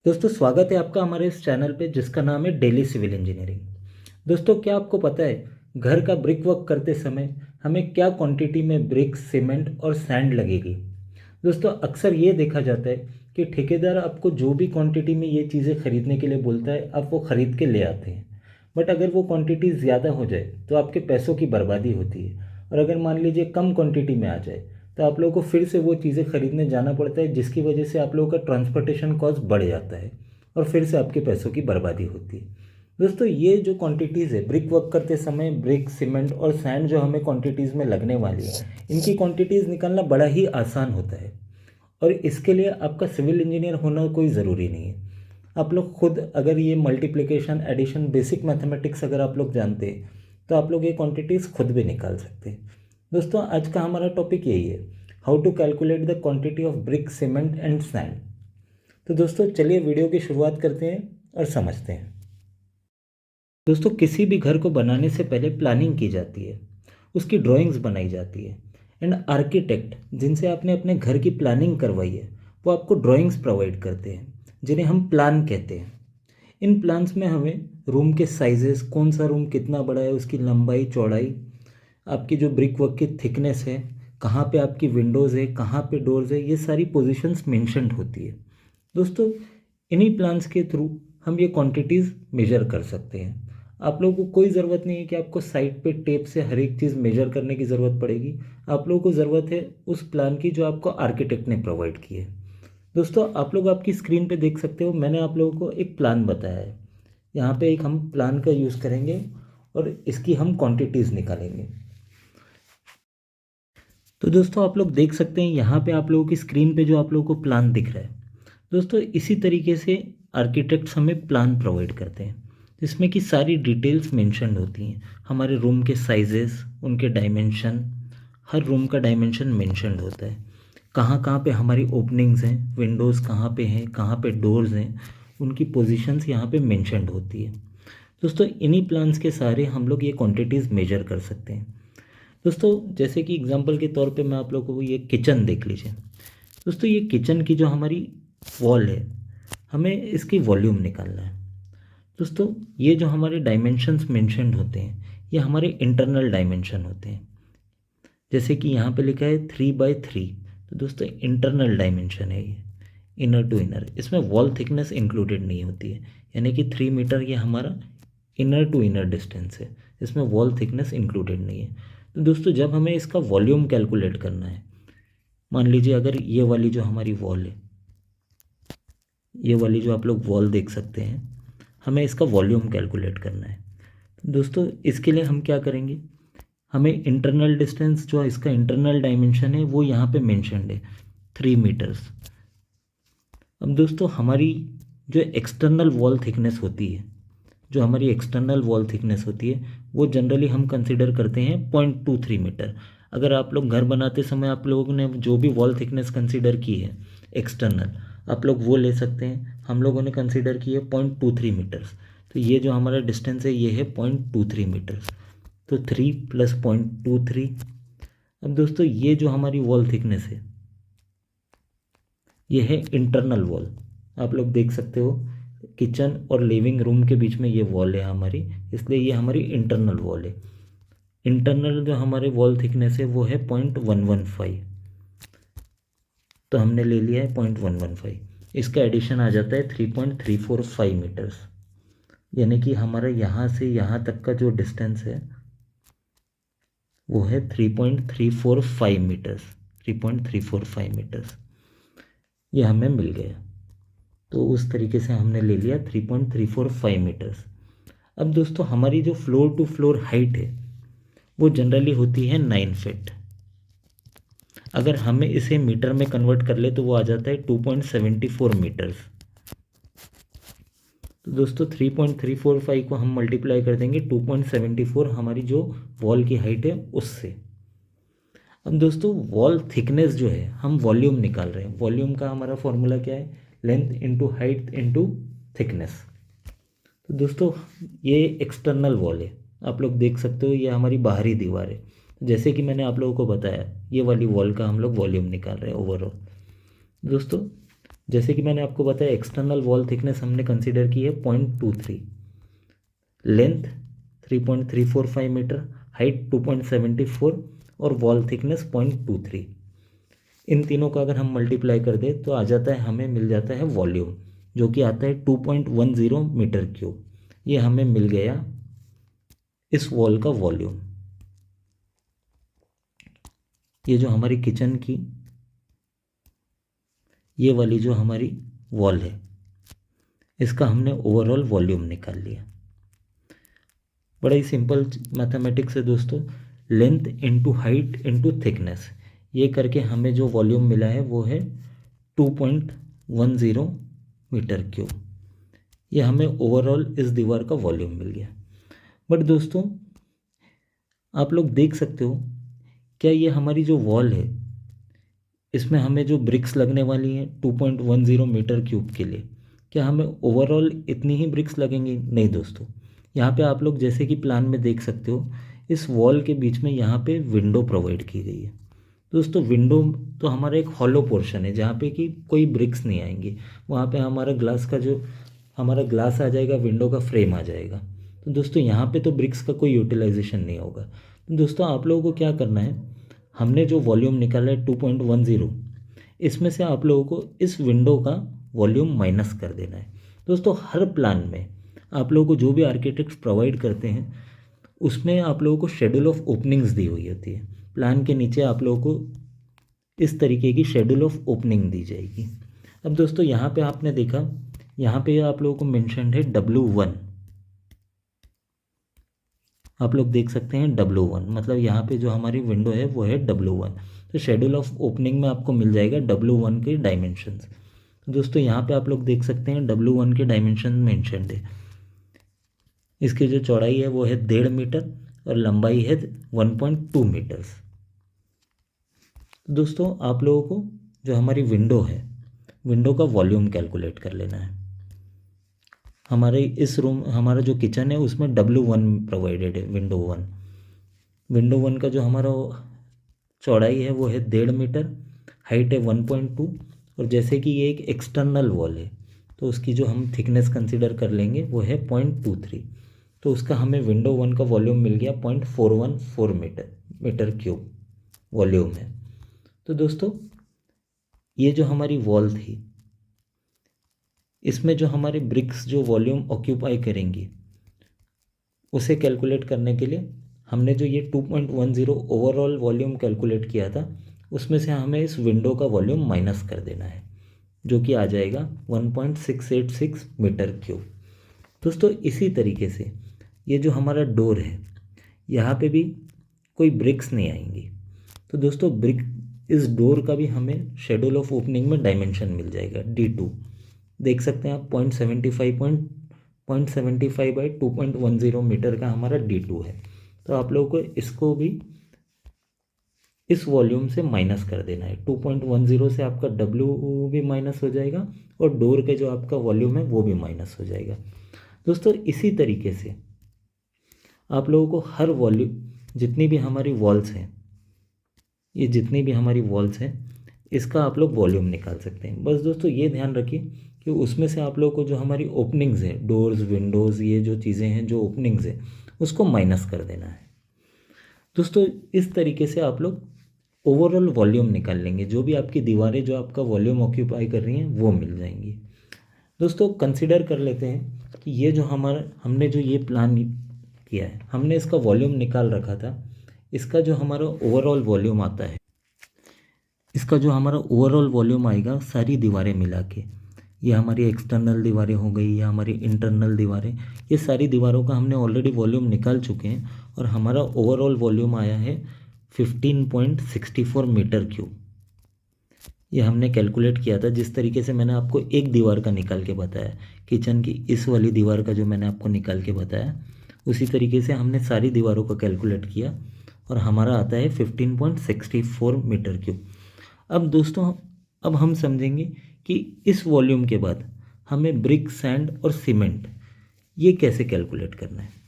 दोस्तों स्वागत है आपका हमारे इस चैनल पे जिसका नाम है डेली सिविल इंजीनियरिंग। दोस्तों क्या आपको पता है घर का ब्रिक वर्क करते समय हमें क्या क्वांटिटी में ब्रिक सीमेंट और सैंड लगेगी। दोस्तों अक्सर ये देखा जाता है कि ठेकेदार आपको जो भी क्वांटिटी में ये चीज़ें खरीदने के लिए बोलता है आप वो ख़रीद के ले आते हैं। बट अगर वो क्वांटिटी ज़्यादा हो जाए तो आपके पैसों की बर्बादी होती है, और अगर मान लीजिए कम क्वांटिटी में आ जाए तो आप लोगों को फिर से वो चीज़ें खरीदने जाना पड़ता है, जिसकी वजह से आप लोगों का ट्रांसपोर्टेशन कॉस्ट बढ़ जाता है और फिर से आपके पैसों की बर्बादी होती है। दोस्तों ये जो क्वांटिटीज़ है ब्रिक वर्क करते समय, ब्रिक सीमेंट और सैंड जो हमें क्वांटिटीज़ में लगने वाली है, इनकी क्वांटिटीज़ निकालना बड़ा ही आसान होता है। और इसके लिए आपका सिविल इंजीनियर होना कोई ज़रूरी नहीं है। आप लोग खुद अगर ये मल्टीप्लिकेशन, एडिशन, बेसिक मैथमेटिक्स अगर आप लोग जानते हैं तो आप लोग ये क्वांटिटीज़ खुद भी निकाल सकते हैं। दोस्तों आज का हमारा टॉपिक यही है, how to calculate the quantity of brick, cement and sand. तो दोस्तों चलिए वीडियो की शुरुआत करते हैं और समझते हैं। दोस्तों किसी भी घर को बनाने से पहले प्लानिंग की जाती है, उसकी ड्राइंग्स बनाई जाती है, एंड आर्किटेक्ट जिनसे आपने अपने घर की प्लानिंग करवाई है वो आपको ड्राइंग्स प्रोवाइड करते हैं जिन्हें हम प्लान कहते हैं। इन प्लान्स में हमें रूम के साइजेस, कौन सा रूम कितना बड़ा है, उसकी लंबाई चौड़ाई, आपकी जो ब्रिक वर्क की थिकनेस है, कहाँ पे आपकी विंडोज़ है, कहाँ पे डोर्स है, ये सारी पोजीशंस मेंशन्ड होती है। दोस्तों इन्हीं प्लान्स के थ्रू हम ये क्वांटिटीज़ मेजर कर सकते हैं। आप लोगों को कोई ज़रूरत नहीं है कि आपको साइट पे टेप से हर एक चीज़ मेजर करने की ज़रूरत पड़ेगी। आप लोगों को ज़रूरत है उस प्लान की जो आपको आर्किटेक्ट ने प्रोवाइड की है। दोस्तों आप लोग आपकी स्क्रीन पे देख सकते हो, मैंने आप लोगों को एक प्लान बताया है। यहाँ पे एक हम प्लान का यूज़ करेंगे और इसकी हम क्वांटिटीज़ निकालेंगे। तो दोस्तों आप लोग देख सकते हैं यहाँ पे आप लोगों की स्क्रीन पे जो आप लोगों को प्लान दिख रहा है। दोस्तों इसी तरीके से आर्किटेक्ट्स हमें प्लान प्रोवाइड करते हैं जिसमें कि सारी डिटेल्स मेंशन्ड होती हैं, हमारे रूम के साइजेस, उनके डायमेंशन, हर रूम का डायमेंशन मेंशन्ड होता है, कहाँ कहाँ पे हमारी ओपनिंग्स हैं, विंडोज़ कहाँ पे हैं, कहाँ पे डोर्स हैं, उनकी पोजीशंस यहाँ पे मेंशन्ड होती है। दोस्तों इन्हीं प्लान्स के सहारे हम लोग ये क्वांटिटीज़ मेजर कर सकते हैं। दोस्तों जैसे कि एग्जांपल के तौर पे मैं आप लोगों को ये किचन देख लीजिए। दोस्तों ये किचन की जो हमारी वॉल है, हमें इसकी वॉल्यूम निकालना है। दोस्तों ये जो हमारे डायमेंशंस मेंशन्ड होते हैं ये हमारे इंटरनल डायमेंशन होते हैं। जैसे कि यहाँ पे लिखा है 3x3, तो दोस्तों इंटरनल डायमेंशन है ये, इनर टू इनर, इसमें वॉल थिकनेस इंक्लूडेड नहीं होती है। यानी कि 3 मीटर ये हमारा इनर टू इनर डिस्टेंस है, इसमें वॉल थिकनेस इंक्लूडेड नहीं है। तो दोस्तों जब हमें इसका वॉल्यूम कैलकुलेट करना है, मान लीजिए अगर ये वाली जो हमारी वॉल है, ये वाली जो आप लोग वॉल देख सकते हैं, हमें इसका वॉल्यूम कैलकुलेट करना है। तो दोस्तों इसके लिए हम क्या करेंगे, हमें इंटरनल डिस्टेंस जो इसका इंटरनल डायमेंशन है वो यहाँ पे मेंशन्ड है 3 मीटर्स। अब दोस्तों हमारी जो एक्सटर्नल वॉल थिकनेस होती है, जो हमारी एक्सटर्नल वॉल थिकनेस होती है वो जनरली हम कंसिडर करते हैं 0.23 मीटर। अगर आप लोग घर बनाते समय आप लोगों ने जो भी वॉल थिकनेस कंसिडर की है एक्सटर्नल, आप लोग वो ले सकते हैं। हम लोगों ने कंसिडर की है 0.23 मीटर्स, तो ये जो हमारा डिस्टेंस है ये है 0.23 मीटर्स। तो 3 + 0.23। अब दोस्तों ये जो हमारी वॉल थिकनेस है ये है इंटरनल वॉल। आप लोग देख सकते हो किचन और लिविंग रूम के बीच में ये वॉल है हमारी, इसलिए ये हमारी इंटरनल वॉल है। इंटरनल जो हमारे वॉल थिकनेस है वो है 0.115, तो हमने ले लिया है 0.115। इसका एडिशन आ जाता है 3.345 मीटर्स। यानी कि हमारा यहाँ से यहाँ तक का जो डिस्टेंस है वो है 3.345 मीटर्स। 3.345 मीटर्स ये हमें मिल गया। तो उस तरीके से हमने ले लिया 3.345 मीटर्स। अब दोस्तों हमारी जो फ्लोर टू फ्लोर हाइट है वो जनरली होती है 9 फीट। अगर हमें इसे मीटर में कन्वर्ट कर ले तो वो आ जाता है 2.74 मीटर्स। तो दोस्तों 3.345 को हम मल्टीप्लाई कर देंगे 2.74 हमारी जो वॉल की हाइट है उससे। अब दोस्तों वॉल थिकनेस जो है, हम वॉल्यूम निकाल रहे हैं, वॉल्यूम का हमारा फॉर्मूला क्या है, length into height into thickness. तो दोस्तों ये एक्सटर्नल वॉल है, आप लोग देख सकते हो ये हमारी बाहरी दीवार है। जैसे कि मैंने आप लोगों को बताया ये वाली वॉल का हम लोग वॉल्यूम निकाल रहे हैं ओवरऑल। दोस्तों जैसे कि मैंने आपको बताया एक्सटर्नल वॉल थिकनेस हमने कंसिडर की है 0.23, लेंथ 3.345 मीटर, हाइट 2.74 और वॉल थिकनेस 0.23। इन तीनों का अगर हम मल्टीप्लाई कर दें तो आ जाता है, हमें मिल जाता है वॉल्यूम, जो कि आता है 2.10 मीटर क्यूब। ये हमें मिल गया इस वॉल का वॉल्यूम। ये जो हमारी किचन की ये वाली जो हमारी वॉल है, इसका हमने ओवरऑल वॉल्यूम निकाल लिया। बड़ा ही सिंपल मैथमेटिक्स है दोस्तों, length into height into thickness, ये करके हमें जो वॉल्यूम मिला है वो है 2.10 मीटर क्यूब। ये हमें ओवरऑल इस दीवार का वॉल्यूम मिल गया। बट दोस्तों आप लोग देख सकते हो, क्या ये हमारी जो वॉल है इसमें हमें जो ब्रिक्स लगने वाली हैं 2.10 मीटर क्यूब के लिए, क्या हमें ओवरऑल इतनी ही ब्रिक्स लगेंगी? नहीं दोस्तों, यहाँ पे आप लोग जैसे कि प्लान में देख सकते हो, इस वॉल के बीच में यहाँ पे विंडो प्रोवाइड की गई है। दोस्तों विंडो तो हमारा एक हॉलो पोर्शन है जहाँ पे कि कोई ब्रिक्स नहीं आएंगे, वहाँ पे हमारा ग्लास का जो हमारा ग्लास आ जाएगा, विंडो का फ्रेम आ जाएगा। तो दोस्तों यहाँ पे तो ब्रिक्स का कोई यूटिलाइजेशन नहीं होगा। तो दोस्तों आप लोगों को क्या करना है, हमने जो वॉल्यूम निकाला है 2.10, इसमें से आप लोगों को इस विंडो का वॉल्यूम माइनस कर देना है। दोस्तों हर प्लान में आप लोगों को जो भी आर्किटेक्ट्स प्रोवाइड करते हैं उसमें आप लोगों को शेड्यूल ऑफ ओपनिंग्स दी हुई होती है। प्लान के नीचे आप लोगों को इस तरीके की शेड्यूल ऑफ ओपनिंग दी जाएगी। अब दोस्तों यहाँ पे आपने देखा, यहाँ पे आप लोगों को मेंशन्ड है W1, आप लोग देख सकते हैं W1, मतलब यहाँ पे जो हमारी विंडो है वो है W1। तो शेड्यूल ऑफ ओपनिंग में आपको मिल जाएगा W1 के डायमेंशंस। तो दोस्तों यहाँ पे आप लोग देख सकते हैं W1 के डायमेंशन मेंशन्ड है। इसकी जो चौड़ाई है वो है 1.5 मीटर और लंबाई है 1.2 मीटर्स। दोस्तों आप लोगों को जो हमारी विंडो है, विंडो का वॉल्यूम कैलकुलेट कर लेना है। हमारे इस रूम, हमारा जो किचन है उसमें W1 प्रोवाइडेड है, विंडो वन का जो हमारा चौड़ाई है वो है 1.5 मीटर, हाइट है 1.2 और जैसे कि ये एक एक्सटर्नल वॉल है तो उसकी जो हम थिकनेस कंसिडर कर लेंगे वो है 0.23। तो उसका हमें विंडो वन का वॉल्यूम मिल गया 0.414 मीटर क्यूब वॉल्यूम है। तो दोस्तों ये जो हमारी वॉल थी, इसमें जो हमारे ब्रिक्स जो वॉल्यूम ऑक्यूपाई करेंगी उसे कैलकुलेट करने के लिए हमने जो ये 2.10 ओवरऑल वॉल्यूम कैलकुलेट किया था उसमें से हमें इस विंडो का वॉल्यूम माइनस कर देना है, जो कि आ जाएगा 1.686 मीटर क्यूब। दोस्तों इसी तरीके से ये जो हमारा डोर है यहाँ पे भी कोई ब्रिक्स नहीं आएंगी। तो दोस्तों इस डोर का भी हमें शेड्यूल ऑफ ओपनिंग में डायमेंशन मिल जाएगा D2, देख सकते हैं आप 0.75 बाई 2.10 मीटर का हमारा D2 है। तो आप लोगों को इसको भी इस वॉल्यूम से माइनस कर देना है। 2.10 से आपका W भी माइनस हो जाएगा और डोर के जो आपका वॉल्यूम है वो भी माइनस हो जाएगा। दोस्तों इसी तरीके से आप लोगों को हर वॉल्यूम, जितनी भी हमारी वॉल्स हैं, ये जितनी भी हमारी वॉल्स हैं इसका आप लोग वॉल्यूम निकाल सकते हैं। बस दोस्तों ये ध्यान रखिए कि उसमें से आप लोगों को जो हमारी ओपनिंग्स हैं, डोर्स, विंडोज़, ये जो चीज़ें हैं जो ओपनिंग्स हैं उसको माइनस कर देना है। दोस्तों इस तरीके से आप लोग ओवरऑल वॉल्यूम निकाल लेंगे, जो भी आपकी दीवारें जो आपका वॉल्यूम ऑक्यूपाई कर रही हैं वो मिल जाएंगी। दोस्तों कंसिडर कर लेते हैं कि ये जो हमने जो ये प्लान किया है, हमने इसका वॉल्यूम निकाल रखा था। इसका जो हमारा ओवरऑल वॉल्यूम आता है, इसका जो हमारा ओवरऑल वॉल्यूम आएगा सारी दीवारें मिला के, ये हमारी एक्सटर्नल दीवारें हो गई या हमारी इंटरनल दीवारें, ये सारी दीवारों का हमने ऑलरेडी वॉल्यूम निकाल चुके हैं और हमारा ओवरऑल वॉल्यूम आया है 15.64 मीटर क्यूब। ये हमने कैलकुलेट किया था जिस तरीके से मैंने आपको एक दीवार का निकाल के बताया, किचन की इस वाली दीवार का जो मैंने आपको निकाल के बताया, उसी तरीके से हमने सारी दीवारों का कैलकुलेट किया और हमारा आता है 15.64 मीटर क्यूब। अब दोस्तों अब हम समझेंगे कि इस वॉल्यूम के बाद हमें ब्रिक, सैंड और सीमेंट ये कैसे कैलकुलेट करना है।